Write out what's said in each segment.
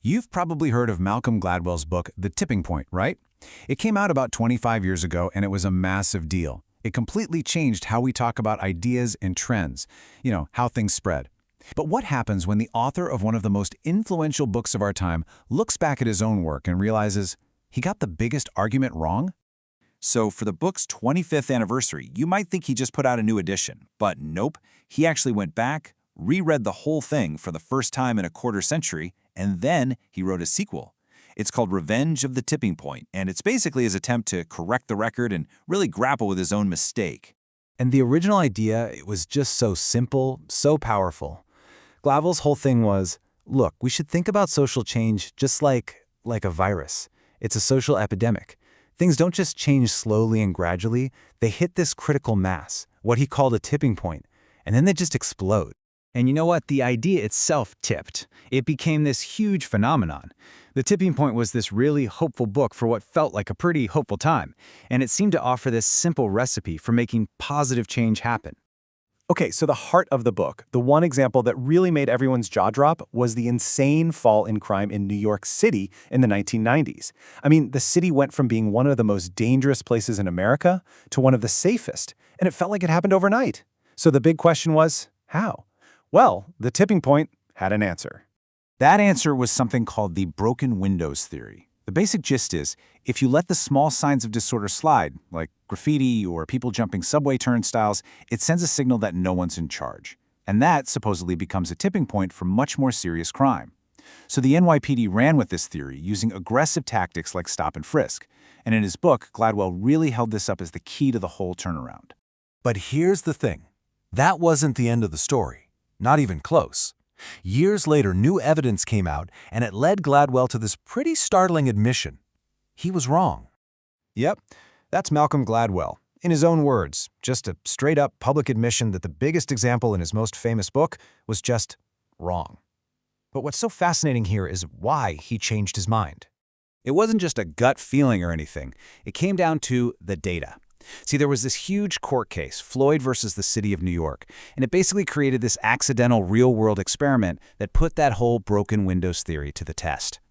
You've probably heard of Malcolm Gladwell's book, The Tipping Point, right? It came out about 25 years ago, and it was a massive deal. It completely changed how we talk about ideas and trends, how things spread. But what happens when the author of one of the most influential books of our time looks back at his own work and realizes he got the biggest argument wrong? So for the book's 25th anniversary, you might think he just put out a new edition, but nope, he actually went back, reread the whole thing for the first time in a quarter century, and then he wrote a sequel. It's called Revenge of the Tipping Point, and it's basically his attempt to correct the record and really grapple with his own mistake. And the original idea, it was just so simple, so powerful. Gladwell's whole thing was, look, we should think about social change just like a virus. It's a social epidemic. Things don't just change slowly and gradually, they hit this critical mass, what he called a tipping point, and then they just explode. And you know what? The idea itself tipped. It became this huge phenomenon. The Tipping Point was this really hopeful book for what felt like a pretty hopeful time, and it seemed to offer this simple recipe for making positive change happen. Okay, so the heart of the book, the one example that really made everyone's jaw drop, was the insane fall in crime in New York City in the 1990s. I mean, the city went from being one of the most dangerous places in America to one of the safest, and it felt like it happened overnight. So the big question was, how? Well, the tipping point had an answer. That answer was something called the broken windows theory. The basic gist is, if you let the small signs of disorder slide, like graffiti or people jumping subway turnstiles, it sends a signal that no one's in charge. And that supposedly becomes a tipping point for much more serious crime. So the NYPD ran with this theory using aggressive tactics like stop and frisk. And in his book, Gladwell really held this up as the key to the whole turnaround. But here's the thing. That wasn't the end of the story. Not even close. Years later, new evidence came out, and it led Gladwell to this pretty startling admission. He was wrong. Yep, that's Malcolm Gladwell. In his own words, just a straight-up public admission that the biggest example in his most famous book was just wrong. But what's so fascinating here is why he changed his mind. It wasn't just a gut feeling or anything. It came down to the data. See, there was this huge court case, Floyd versus the city of New York, and it basically created this accidental real-world experiment that put that whole broken windows theory to the test.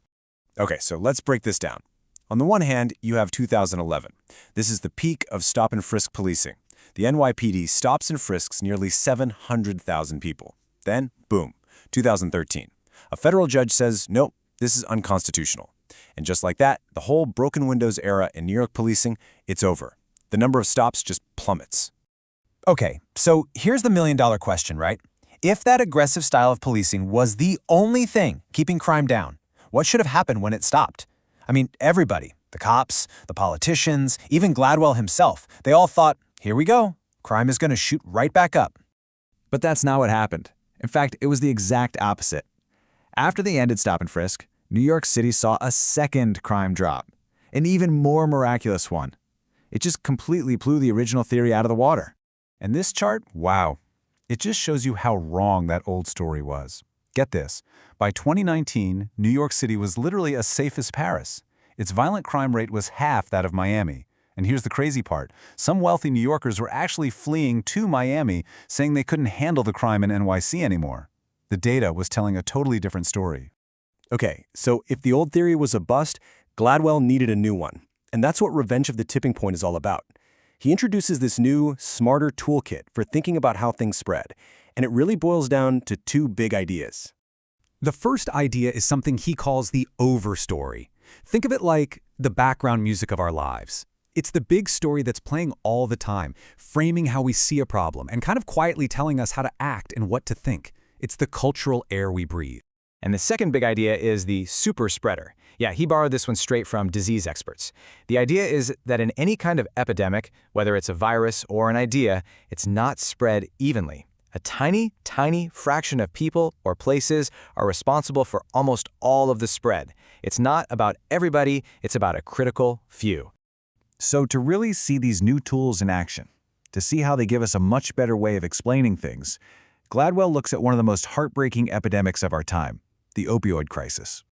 Okay, so let's break this down. On the one hand, you have 2011. This is the peak of stop and frisk policing. The NYPD stops and frisks nearly 700,000 people. Then, boom, 2013. A federal judge says, nope, this is unconstitutional. And just like that, the whole broken windows era in New York policing, it's over. The number of stops just plummets. Okay, so here's the million-dollar question, right? If that aggressive style of policing was the only thing keeping crime down, what should have happened when it stopped? I mean, everybody, the cops, the politicians, even Gladwell himself, they all thought, here we go, crime is going to shoot right back up. But that's not what happened. In fact, it was the exact opposite. After they ended stop and frisk, New York City saw a second crime drop, an even more miraculous one. It just completely blew the original theory out of the water. And this chart, wow, it just shows you how wrong that old story was. Get this, by 2019, New York City was literally as safe as Paris. Its violent crime rate was half that of Miami. And here's the crazy part. Some wealthy New Yorkers were actually fleeing to Miami, saying they couldn't handle the crime in NYC anymore. The data was telling a totally different story. Okay, so if the old theory was a bust, Gladwell needed a new one. And that's what Revenge of the Tipping Point is all about. He introduces this new, smarter toolkit for thinking about how things spread, and it really boils down to two big ideas. The first idea is something he calls the overstory. Think of it like the background music of our lives. It's the big story that's playing all the time, framing how we see a problem and kind of quietly telling us how to act and what to think. It's the cultural air we breathe. And the second big idea is the superspreader. Yeah, he borrowed this one straight from disease experts. The idea is that in any kind of epidemic, whether it's a virus or an idea, it's not spread evenly. A tiny, tiny fraction of people or places are responsible for almost all of the spread. It's not about everybody, it's about a critical few. So to really see these new tools in action, to see how they give us a much better way of explaining things, Gladwell looks at one of the most heartbreaking epidemics of our time, the opioid crisis.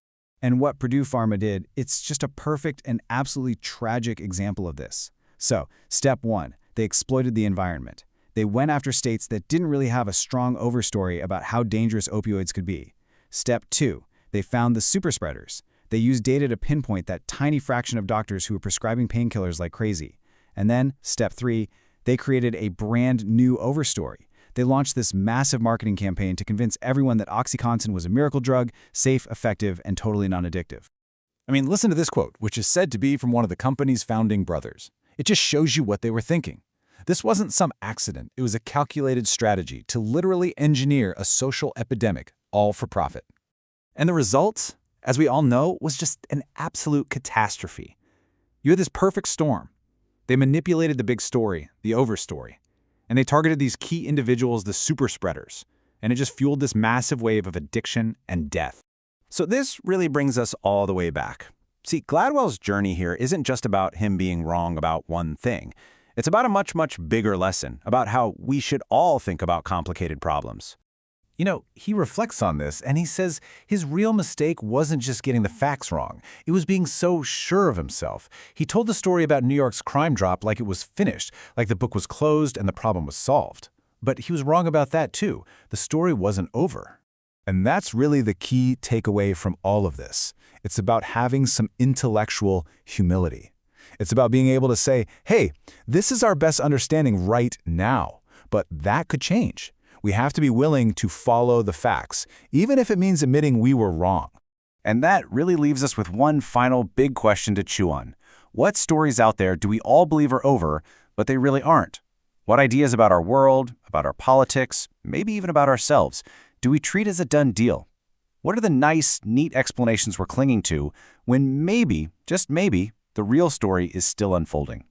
And what Purdue Pharma did, it's just a perfect and absolutely tragic example of this. So, step one, they exploited the environment. They went after states that didn't really have a strong overstory about how dangerous opioids could be. Step two, They found the superspreaders. They used data to pinpoint that tiny fraction of doctors who were prescribing painkillers like crazy. And then, step 3, they created a brand new Overstory. They launched this massive marketing campaign to convince everyone that OxyContin was a miracle drug, safe, effective, and totally non-addictive. I mean, listen to this quote, which is said to be from one of the company's founding brothers. It just shows you what they were thinking. This wasn't some accident. It was a calculated strategy to literally engineer a social epidemic, all for profit. And the result, as we all know, was just an absolute catastrophe. You had this perfect storm. They manipulated the big story, the Overstory, and they targeted these key individuals, the superspreaders, and it just fueled this massive wave of addiction and death. So this really brings us all the way back. See, Gladwell's journey here isn't just about him being wrong about one thing. It's about a much, much bigger lesson, about how we should all think about complicated problems. You know, he reflects on this, and he says his real mistake wasn't just getting the facts wrong. It was being so sure of himself. He told the story about New York's crime drop like it was finished, like the book was closed and the problem was solved. But he was wrong about that, too. The story wasn't over. And that's really the key takeaway from all of this. It's about having some intellectual humility. It's about being able to say, hey, this is our best understanding right now, but that could change. We have to be willing to follow the facts, even if it means admitting we were wrong. And that really leaves us with one final big question to chew on. What stories out there do we all believe are over, but they really aren't? What ideas about our world, about our politics, maybe even about ourselves, do we treat as a done deal? What are the nice, neat explanations we're clinging to when maybe, just maybe, the real story is still unfolding?